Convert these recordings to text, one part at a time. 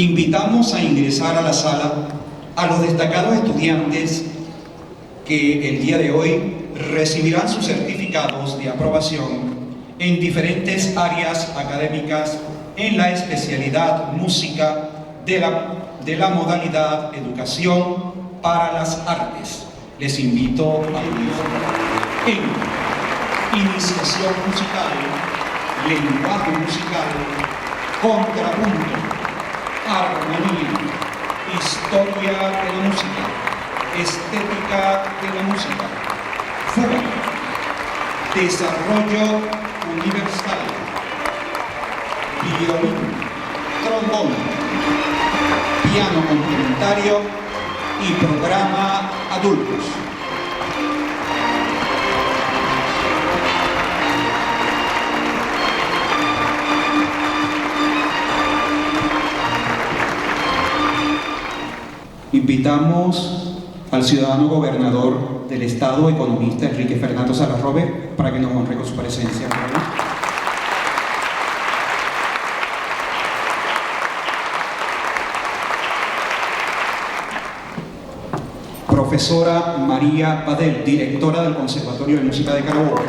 Invitamos a ingresar a la sala a los destacados estudiantes que el día de hoy recibirán sus certificados de aprobación en diferentes áreas académicas en la especialidad música de la modalidad Educación para las Artes. Les invito a unir en Iniciación Musical, Lenguaje Musical, Contrapunto, Armonía, Historia de la Música, Estética de la Música, Fuga, Desarrollo Universal, Violín, Trombón, Piano Complementario y Programa Adultos. Invitamos al ciudadano gobernador del Estado, economista Enrique Fernando Salas Robert, para que nos honre con su presencia. Profesora María Padel, directora del Conservatorio de Música de Carabobo.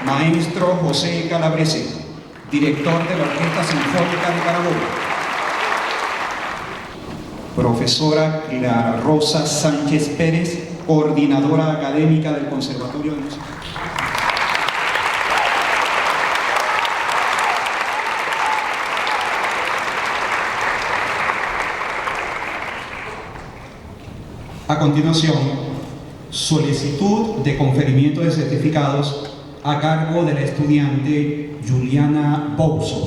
Maestro José Calabrese, director de la Orquesta Sinfónica de Carabobo. Profesora Clara Rosa Sánchez Pérez, coordinadora académica del Conservatorio de Música. A continuación, solicitud de conferimiento de certificados a cargo de la estudiante Juliana Bouso.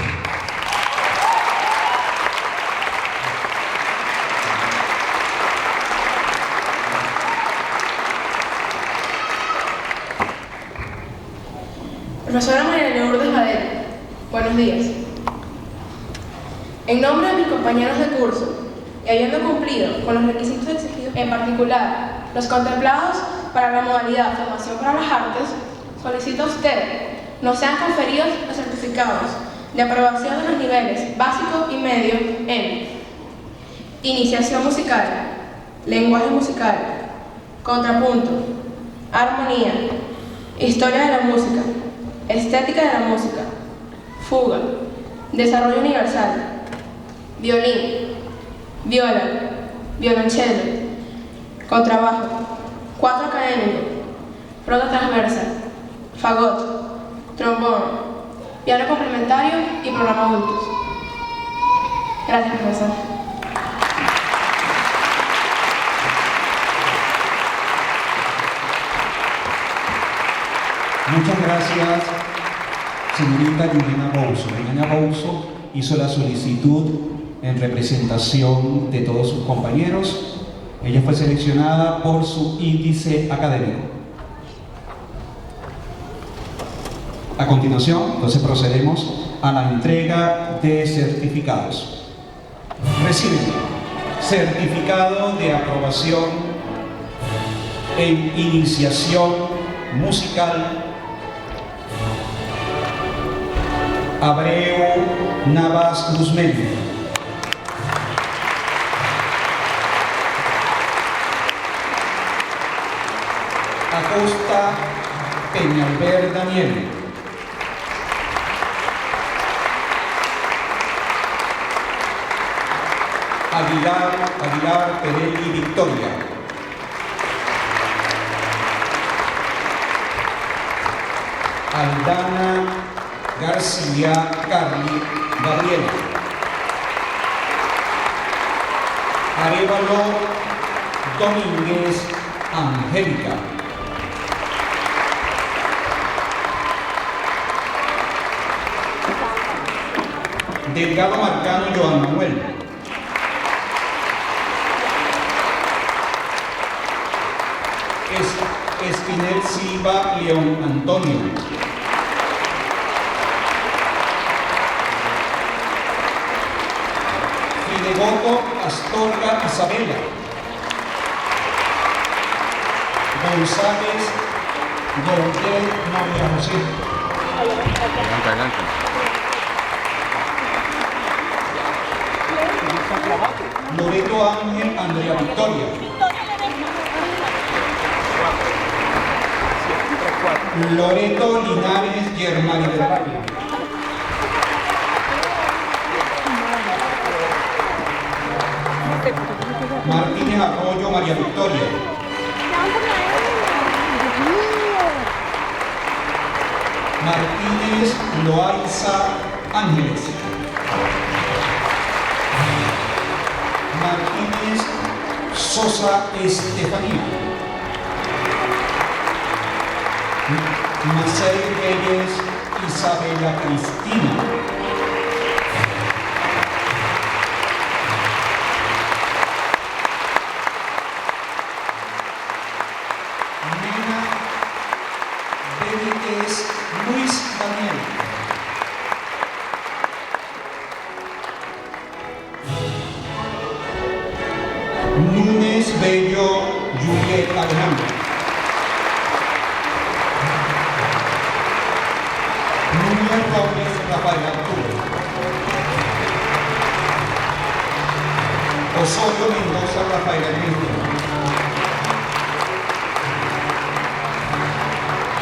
Profesora María Lourdes Badel, buenos días. En nombre de mis compañeros de curso, y habiendo cumplido con los requisitos exigidos, en particular los contemplados para la modalidad Formación para las Artes, solicito a usted nos sean conferidos los certificados de aprobación de los niveles básico y medio en Iniciación Musical, Lenguaje Musical, Contrapunto, Armonía, Historia de la Música, Estética de la Música, Fuga, Desarrollo Universal, Violín, Viola, Violonchelo, Contrabajo, Cuatro Académico, Flauta Transversa, Fagot, Trombón, Piano Complementario y Programa Adultos. Gracias, profesor. Muchas gracias, señorita Juliana Bouso. Juliana Bouso hizo la solicitud en representación de todos sus compañeros. Ella fue seleccionada por su índice académico. A continuación, entonces procedemos a la entrega de certificados. Reciben certificado de aprobación en Iniciación Musical Abreu Navas Guzmán. Acosta Peñalver Daniel. Aguilar Perelli Victoria. Aldana García Carli Gabriela. Arévalo Domínguez Angélica. Delgado Marcano Joan Manuel. Espinel Silva León Antonio. Fidegoto Astorga Isabela. González Gortel María José. Loreto Ángel Andrea Victoria. Loreto Linares Germani del Valle. Martínez Arroyo María Victoria. Martínez Loaiza Ángeles. Martínez Sosa Estefanía. Marcel Reyes Isabela Cristina. Nena Benítez Luis Daniel. Núñez Bello Juliet Alejandro. Núñez Robles Rafael Arturo. Osorio Mendoza Rafael Enrique.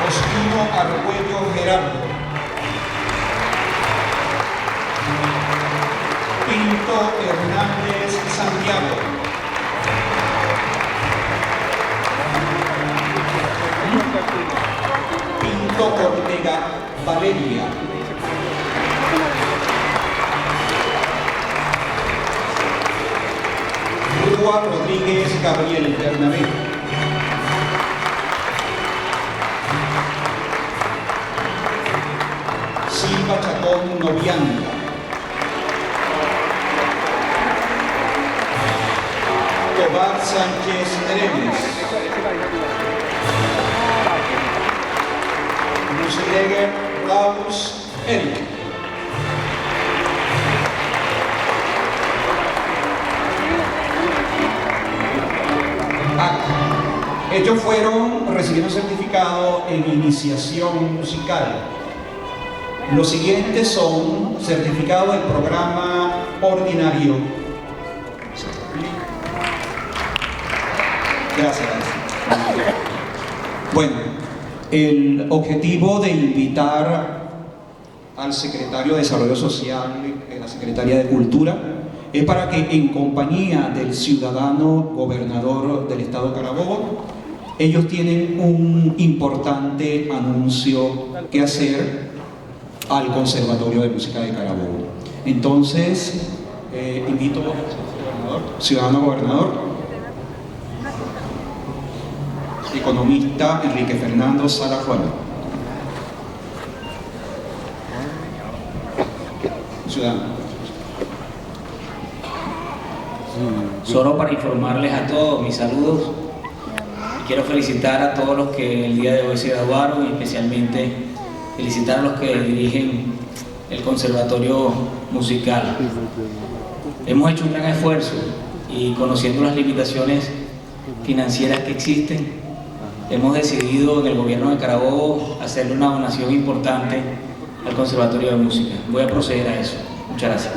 Ospino Argüello Gerardo. Pinto Hernández Santiago. Pinto Ortega Valeria. Rúa Rodríguez Gabriel Bernabé. Silva Chacón Novianda. Tobar Sánchez Neremes. Museleger Raus Eric. Ellos recibieron certificado en iniciación musical. Los siguientes son certificados del programa ordinario. Gracias. Bueno, el objetivo de invitar al secretario de Desarrollo Social, la Secretaría de Cultura, es para que en compañía del ciudadano gobernador del estado de Carabobo, ellos tienen un importante anuncio que hacer al Conservatorio de Música de Carabobo. Entonces, invito al ciudadano gobernador, economista Enrique Fernando Sala Juana. Ciudadano. Solo para informarles a todos mis saludos y quiero felicitar a todos los que el día de hoy se graduaron y especialmente felicitar a los que dirigen el Conservatorio Musical. Hemos hecho un gran esfuerzo y conociendo las limitaciones financieras que existen, hemos decidido en el gobierno de Carabobo hacerle una donación importante al Conservatorio de Música. Voy a proceder a eso. Muchas gracias.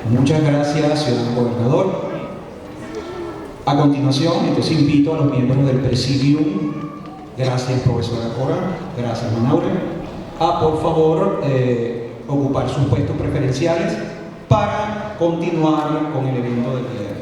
Muchas gracias, ciudadano gobernador. A continuación, entonces invito a los miembros del Presidium, gracias profesora Cora, gracias Manaure, a por favor ocupar sus puestos preferenciales para continuar con el evento del día de hoy.